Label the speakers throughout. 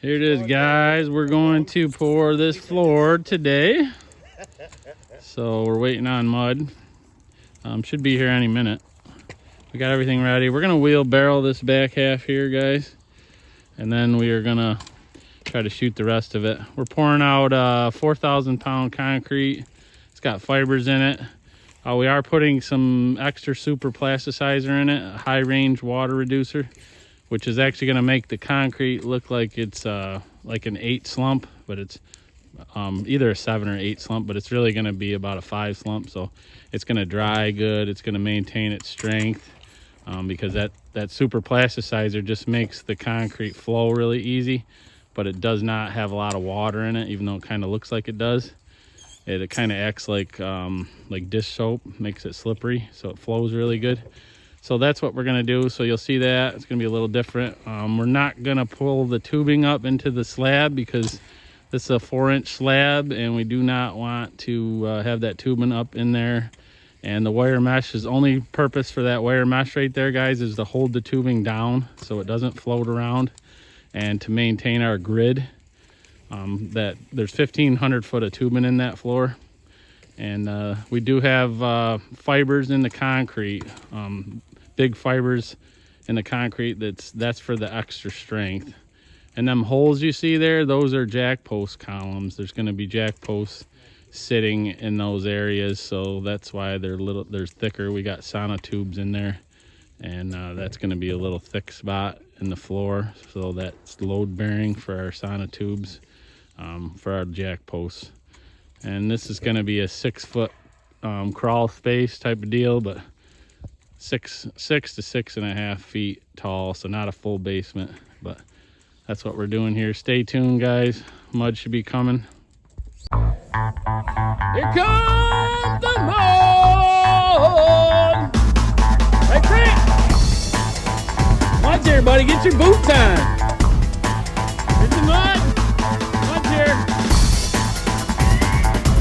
Speaker 1: Here it is, guys. We're going to pour this floor today. So we're waiting on mud. Should be here any minute. We got everything ready. We're gonna wheelbarrow this back half here, guys, and then we are gonna try to shoot the rest of it. We're pouring out 4,000 pound concrete. It's got fibers in it. We are putting some extra super plasticizer in it, a high range water reducer, which is actually going to make the concrete look like it's like an 8 slump, but it's either a 7 or 8 slump, but it's really going to be about a 5 slump. So it's going to dry good. It's going to maintain its strength because that super plasticizer just makes the concrete flow really easy, but it does not have a lot of water in it, even though it kind of looks like it does. It kind of acts like dish soap, makes it slippery, so it flows really good. So that's what we're gonna do. So you'll see that it's gonna be a little different. We're not gonna pull the tubing up into the slab because this is a 4-inch slab, and we do not want to have that tubing up in there. And the wire mesh is only purpose for that wire mesh right there, guys, is to hold the tubing down so it doesn't float around, and to maintain our grid. That there's 1,500 foot of tubing in that floor, and we do have fibers in the concrete, big fibers in the concrete. That's for the extra strength. And them holes you see there, those are jack post columns. There's going to be jack posts sitting in those areas, so that's why they're thicker. We got sonotubes in there, and that's going to be a little thick spot in the floor, so that's load bearing for our sonotubes. For our jack posts. And this is going to be a 6-foot crawl space type of deal, but 6 to 6.5 feet tall, so not a full basement, but that's what we're doing here. Stay tuned, guys. Mud should be coming. Here comes the mud! Hey, Frank! Mud's here, buddy. Get your boots on. Here's the mud.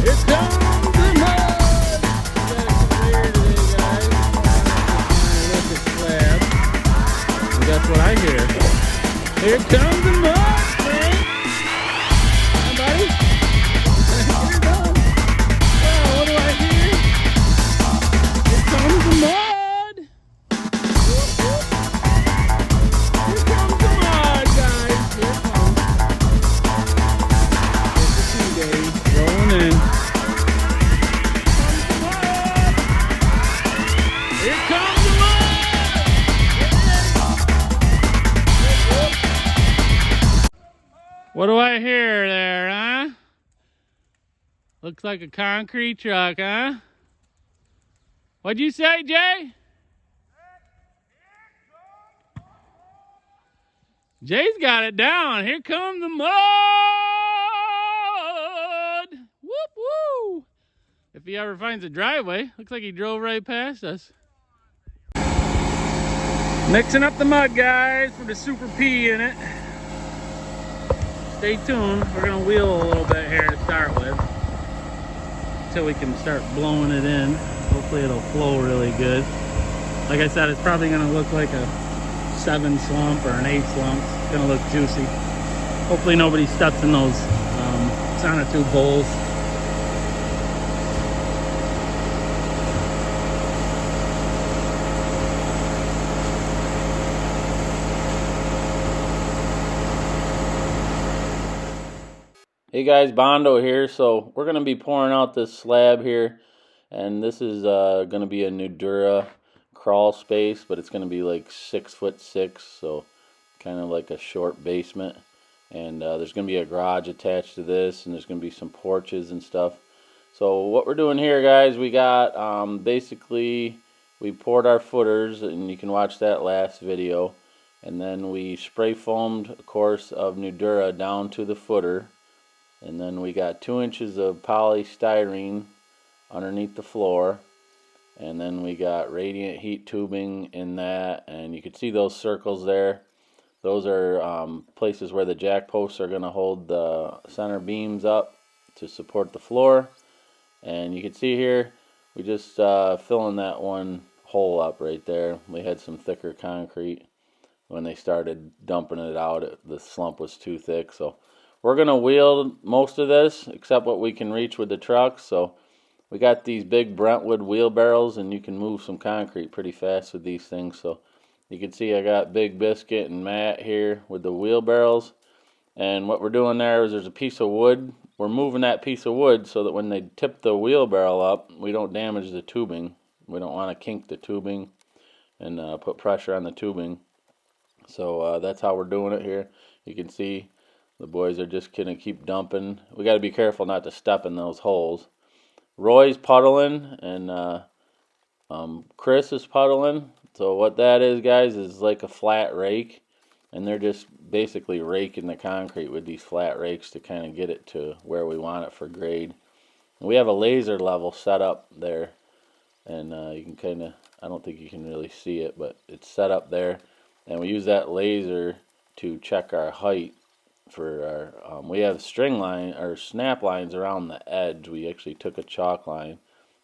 Speaker 1: Here comes the mud. We got it clear today, guys. Look at slab. And that's what I hear. Here comes the mud, man. Hi, buddy. Here it comes. Oh, what do I hear? Here comes the mud. Here comes the mud, guys. Here it comes. Rolling in. Here comes the mud! What do I hear there, huh? Looks like a concrete truck, huh? What'd you say, Jay? Jay's got it down. Here comes the mud! Whoop, woo! If he ever finds a driveway, looks like he drove right past us. Mixing up the mud, guys, for the Super P in it. Stay tuned. We're gonna wheel a little bit here to start with, until we can start blowing it in. Hopefully it'll flow really good. Like I said, it's probably gonna look like a 7 slump or an 8 slump. It's gonna look juicy. Hopefully nobody steps in those sonotube bowls. Hey guys, Bondo here. So we're going to be pouring out this slab here, and this is going to be a Nudura crawl space, but it's going to be like 6'6", so kind of like a short basement. And there's going to be a garage attached to this, and there's going to be some porches and stuff. So what we're doing here, guys, we got basically we poured our footers, and you can watch that last video, and then we spray foamed a course of Nudura down to the footer. And then we got 2 inches of polystyrene underneath the floor, and then we got radiant heat tubing in that, and you can see those circles there. Those are places where the jack posts are going to hold the center beams up to support the floor. And you can see here we just filling that one hole up right there. We had some thicker concrete, when they started dumping it out, the slump was too thick. So we're going to wheel most of this except what we can reach with the truck. So we got these big Brentwood wheelbarrows, and you can move some concrete pretty fast with these things. So you can see I got Big Biscuit and Matt here with the wheelbarrows. And what we're doing there is there's a piece of wood. We're moving that piece of wood so that when they tip the wheelbarrow up, we don't damage the tubing. We don't want to kink the tubing and put pressure on the tubing. So that's how we're doing it here. You can see the boys are just going to keep dumping. We got to be careful not to step in those holes. Roy's puddling, and Chris is puddling. So what that is, guys, is like a flat rake. And they're just basically raking the concrete with these flat rakes to kind of get it to where we want it for grade. And we have a laser level set up there. And you can kind of, I don't think you can really see it, but it's set up there. And we use that laser to check our height for our, we have string line or snap lines around the edge. We actually took a chalk line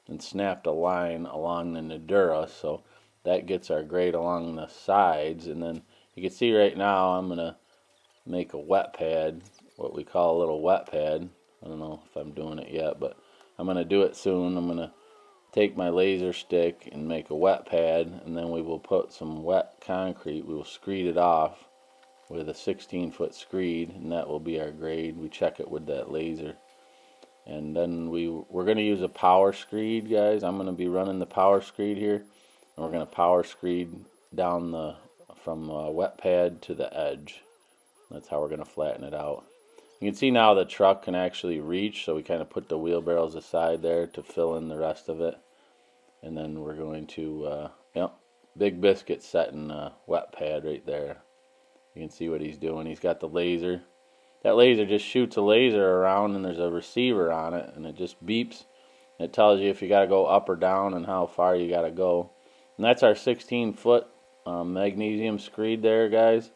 Speaker 1: and snapped a line along the Nudura. So that gets our grade along the sides. And then you can see right now I'm going to make a wet pad, what we call a little wet pad. I don't know if I'm doing it yet, but I'm going to do it soon. I'm going to take my laser stick and make a wet pad, and then we will put some wet concrete. We will screed it off with a 16-foot screed, and that will be our grade. We check it with that laser. And then we're going to use a power screed, guys. I'm going to be running the power screed here, and we're going to power screed down from wet pad to the edge. That's how we're going to flatten it out. You can see now the truck can actually reach, so we kind of put the wheelbarrows aside there to fill in the rest of it. And then we're going to, Big Biscuit setting wet pad right there. You can see what he's doing. He's got the laser. That laser just shoots a laser around, and there's a receiver on it, and it just beeps. It tells you if you got to go up or down and how far you got to go. And that's our 16-foot magnesium screed there, guys.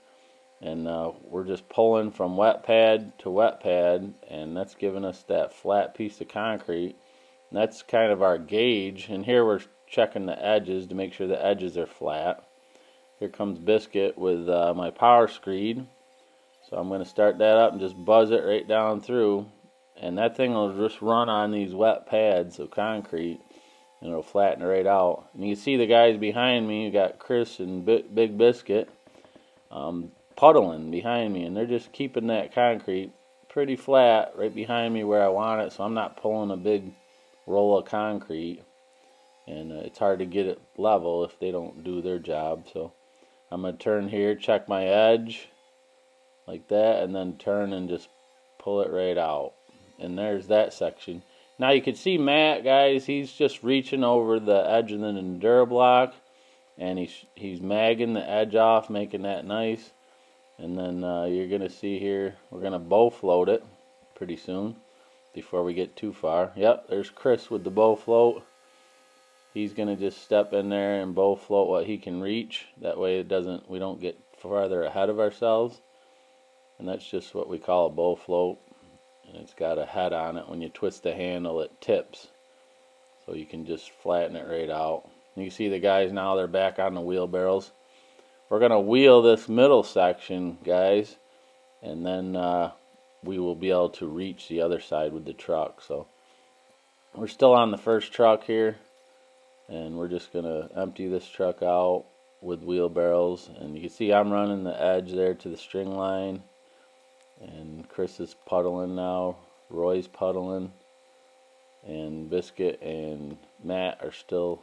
Speaker 1: And we're just pulling from wet pad to wet pad, and that's giving us that flat piece of concrete. And that's kind of our gauge. And here we're checking the edges to make sure the edges are flat. Here comes Biscuit with my power screed. So I'm going to start that up and just buzz it right down through. And that thing will just run on these wet pads of concrete, and it'll flatten it right out. And you can see the guys behind me. You got Chris and Big Biscuit puddling behind me, and they're just keeping that concrete pretty flat right behind me where I want it, so I'm not pulling a big roll of concrete, and it's hard to get it level if they don't do their job. So I'm going to turn here, check my edge like that, and then turn and just pull it right out. And there's that section. Now you can see Matt, guys, he's just reaching over the edge of the Nudura block, and he's magging the edge off, making that nice. And then you're going to see here, we're going to bow float it pretty soon before we get too far. Yep, there's Chris with the bow float. He's going to just step in there and bow float what he can reach. That way we don't get farther ahead of ourselves. And that's just what we call a bow float. And it's got a head on it. When you twist the handle, it tips. So you can just flatten it right out. You can see the guys now, they're back on the wheelbarrows. We're going to wheel this middle section, guys, and then we will be able to reach the other side with the truck. So we're still on the first truck here, and we're just going to empty this truck out with wheelbarrows. And you can see I'm running the edge there to the string line, and Chris is puddling now, Roy's puddling, and Biscuit and Matt are still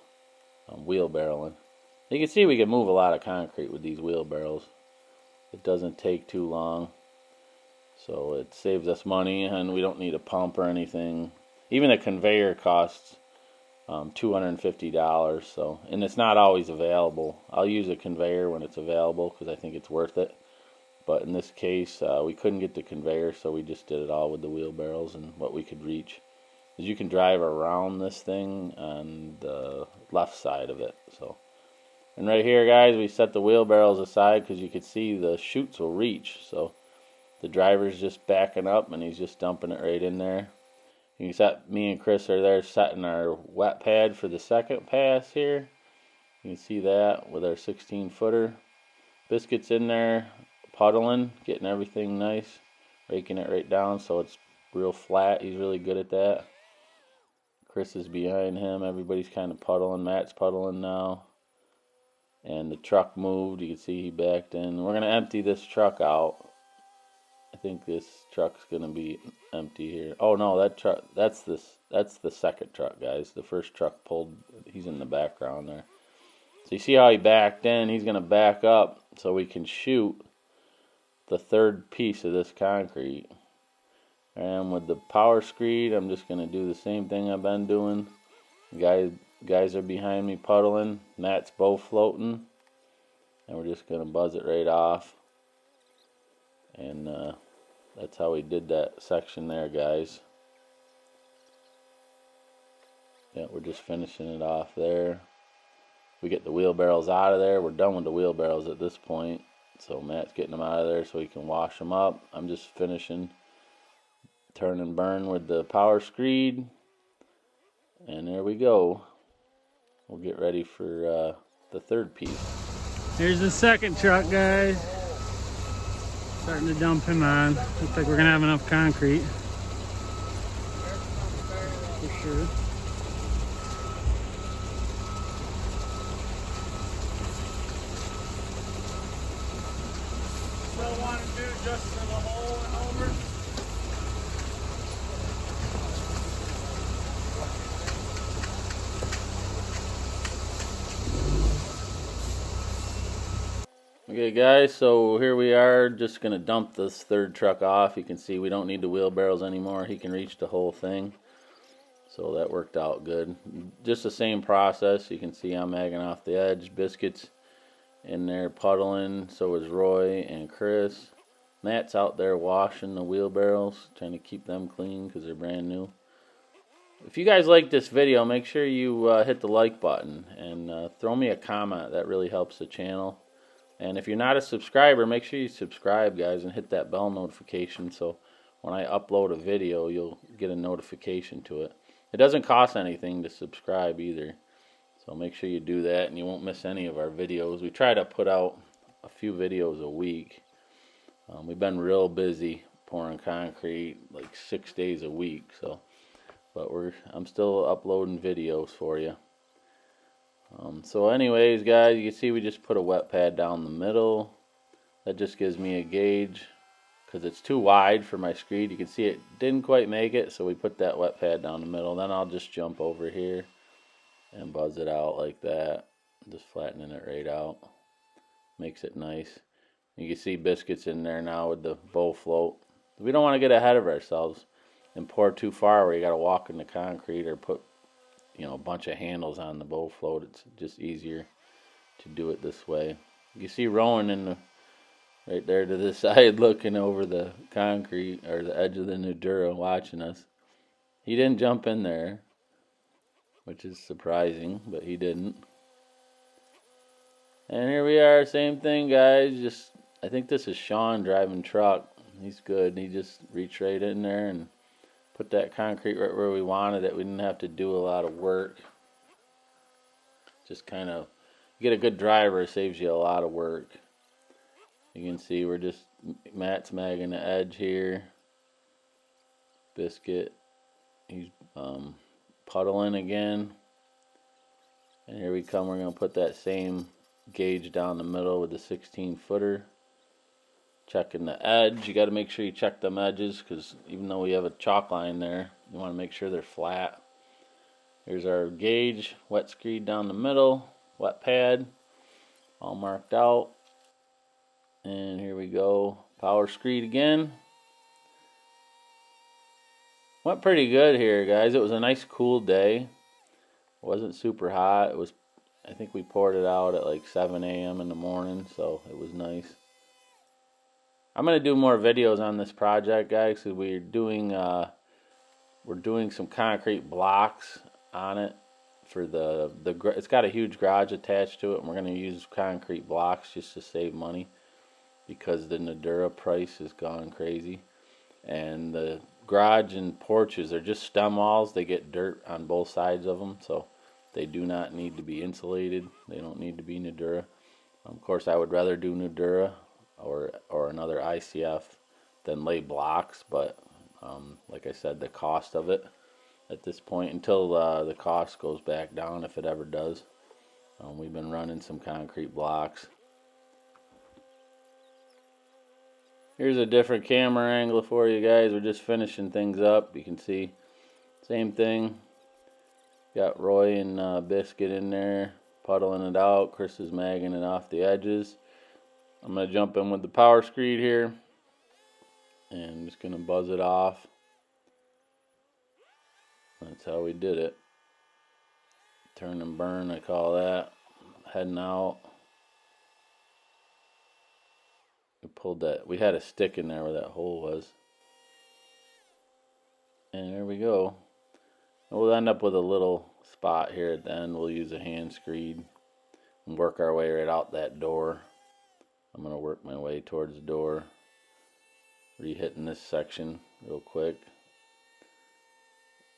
Speaker 1: wheelbarrowing. You can see we can move a lot of concrete with these wheelbarrows. It doesn't take too long, so it saves us money, and we don't need a pump or anything. Even a conveyor costs $250, so, and it's not always available. I'll use a conveyor when it's available because I think it's worth it. But in this case, we couldn't get the conveyor, so we just did it all with the wheelbarrows and what we could reach. As you can drive around this thing on the left side of it. So. And right here, guys, we set the wheelbarrows aside because you can see the chutes will reach. So the driver's just backing up, and he's just dumping it right in there. You can set, me and Chris are there setting our wet pad for the second pass here. You can see that with our 16-footer. Biscuit's in there puddling, getting everything nice, raking it right down so it's real flat. He's really good at that. Chris is behind him. Everybody's kind of puddling. Matt's puddling now. And the truck moved. You can see he backed in. We're going to empty this truck out. I think this truck's going to be empty here. Oh no, that truck, that's the second truck, guys. The first truck pulled, he's in the background there. So you see how he backed in? He's going to back up so we can shoot the third piece of this concrete. And with the power screed, I'm just going to do the same thing I've been doing. Guys are behind me puddling. Matt's bow floating. And we're just going to buzz it right off. And that's how we did that section there, guys. Yeah, we're just finishing it off there. We get the wheelbarrows out of there. We're done with the wheelbarrows at this point. So Matt's getting them out of there so he can wash them up. I'm just finishing turn and burn with the power screed. And there we go. We'll get ready for the third piece. Here's the second truck, guys. Starting to dump him on. Looks like we're gonna have enough concrete. For sure. Still want to do just for the hole and over? Okay guys, so here we are, just going to dump this third truck off. You can see we don't need the wheelbarrows anymore. He can reach the whole thing. So that worked out good. Just the same process. You can see I'm magging off the edge. Biscuit's in there puddling. So is Roy and Chris. Matt's out there washing the wheelbarrows, trying to keep them clean because they're brand new. If you guys like this video, make sure you hit the like button and throw me a comment. That really helps the channel. And if you're not a subscriber, make sure you subscribe, guys, and hit that bell notification so when I upload a video, you'll get a notification to it. It doesn't cost anything to subscribe either, so make sure you do that and you won't miss any of our videos. We try to put out a few videos a week. We've been real busy pouring concrete, like 6 days a week, but I'm still uploading videos for you. So anyways, guys, you can see we just put a wet pad down the middle. That just gives me a gauge because it's too wide for my screed. You can see it didn't quite make it, so we put that wet pad down the middle. Then I'll just jump over here and buzz it out like that, just flattening it right out. Makes it nice. You can see Biscuit's in there now with the bow float. We don't want to get ahead of ourselves and pour too far where you got to walk in the concrete or put a bunch of handles on the bow float. It's just easier to do it this way. You see Rowan right there to the side looking over the concrete or the edge of the Nudura watching us. He didn't jump in there, which is surprising, but he didn't. And here we are, same thing, guys. I think this is Sean driving truck. He's good. He just reached right in there and put that concrete right where we wanted it. We didn't have to do a lot of work. Just kind of get a good driver, it saves you a lot of work. You can see Matt's magging the edge here. Biscuit, he's puddling again. And here we come, we're going to put that same gauge down the middle with the 16-footer. Checking the edge. You got to make sure you check them edges because even though we have a chalk line there, you want to make sure they're flat. Here's our gauge, wet screed down the middle, wet pad, all marked out. And here we go, power screed again. Went pretty good here, guys. It was a nice cool day. It wasn't super hot. I think we poured it out at like 7 a.m. in the morning, so it was nice. I'm going to do more videos on this project, guys, because we're doing some concrete blocks on it for it's got a huge garage attached to it, and we're going to use concrete blocks just to save money because the Nudura price has gone crazy. And the garage and porches are just stem walls. They get dirt on both sides of them, so they do not need to be insulated. They don't need to be Nudura. Of course, I would rather do Nudura or another ICF than lay blocks, but like I said, the cost of it at this point, until the cost goes back down, if it ever does, we've been running some concrete blocks. Here's a different camera angle for you guys. We're just finishing things up. You can see same thing. Got Roy and Biscuit in there puddling it out. Chris is magging it off the edges. I'm going to jump in with the power screed here and just going to buzz it off. That's how we did it. Turn and burn, I call that. Heading out. We pulled that. We had a stick in there where that hole was. And there we go. And we'll end up with a little spot here at the end. We'll use a hand screed and work our way right out that door. I'm going to work my way towards the door. Re-hitting this section real quick.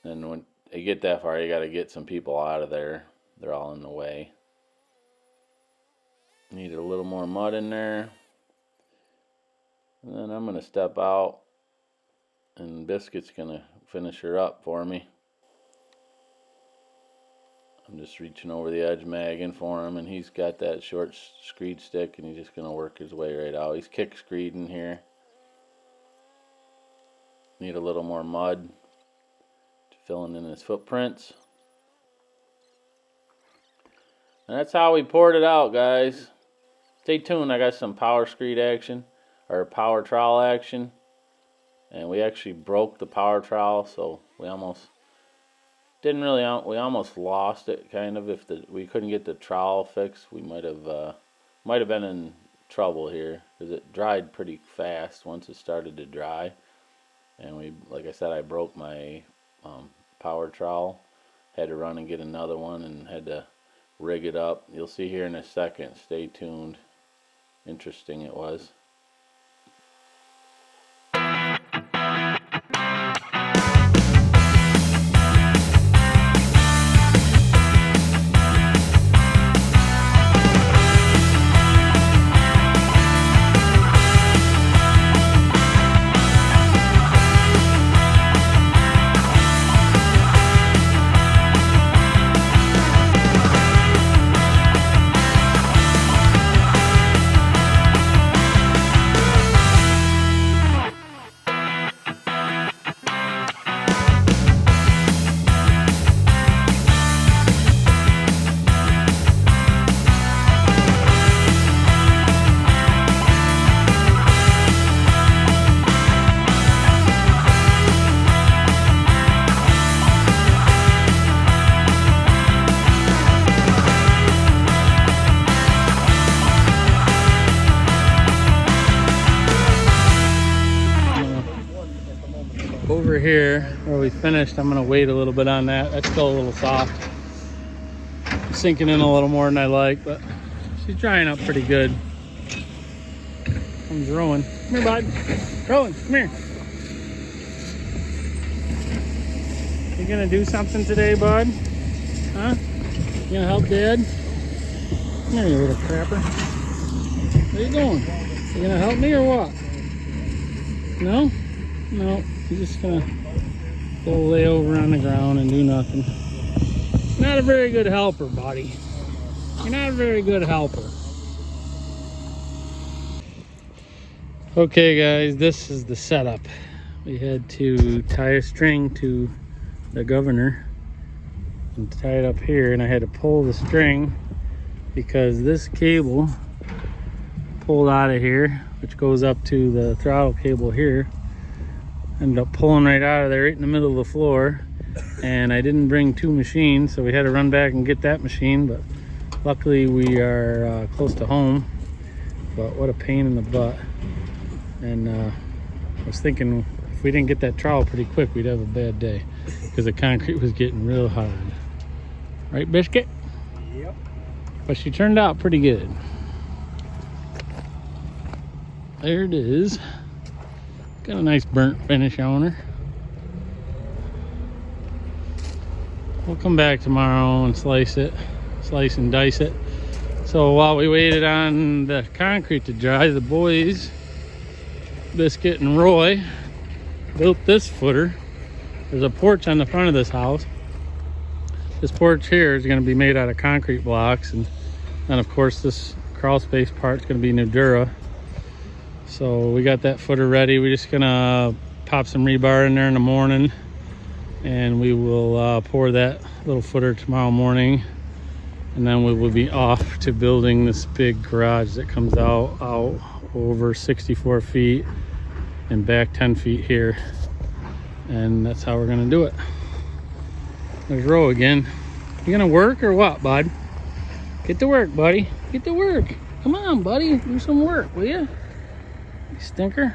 Speaker 1: And when you get that far, you got to get some people out of there. They're all in the way. Needed a little more mud in there. And then I'm going to step out, and Biscuit's going to finish her up for me. I'm just reaching over the edge, magging for him, and he's got that short screed stick, and he's just going to work his way right out. He's kick screeding here. Need a little more mud, filling in his footprints. And that's how we poured it out, guys. Stay tuned, I got some power screed action. Our power trowel action, and we actually broke the power trowel, so we almost lost it kind of. If we couldn't get the trowel fixed, we might have been in trouble here, because it dried pretty fast once it started to dry. And like I said, I broke my power trowel, had to run and get another one, and had to rig it up. You'll see here in a second. Stay tuned. Interesting it was. Over here where we finished, I'm going to wait a little bit on that. That's still a little soft. It's sinking in a little more than I like, but she's drying up pretty good. Comes Rowan. Come here, bud. Rowan, come here. You gonna do something today, bud? Huh? You gonna help Dad? Come here, you little crapper. Where you going? You gonna help me or what? No? No. You're just gonna go lay over on the ground and do nothing. Not a very good helper, buddy. You're not a very good helper. Okay, guys, this is the setup. We had to tie a string to the governor and tie it up here, and I had to pull the string because this cable pulled out of here, which goes up to the throttle cable here. Ended up pulling right out of there, right in the middle of the floor, and I didn't bring two machines, so we had to run back and get that machine, but luckily we are close to home. But what a pain in the butt. And I was thinking if we didn't get that trowel pretty quick, we'd have a bad day, because the concrete was getting real hard. Right, Biscuit? Yep. But she turned out pretty good. There it is. Got a nice burnt finish on her. We'll come back tomorrow and slice and dice it. So while we waited on the concrete to dry, the boys, Biscuit and Roy, built this footer. There's a porch on the front of this house. This porch here is going to be made out of concrete blocks, and then of course this crawl space part is going to be Nudura. So we got that footer ready. We're just gonna pop some rebar in there in the morning, and we will pour that little footer tomorrow morning, and then we will be off to building this big garage that comes out over 64 feet and back 10 feet here, and that's how we're gonna do it. There's Ro again. You gonna work or what, bud? Get to work, buddy. Get to work. Come on, buddy. Do some work, will you? You stinker.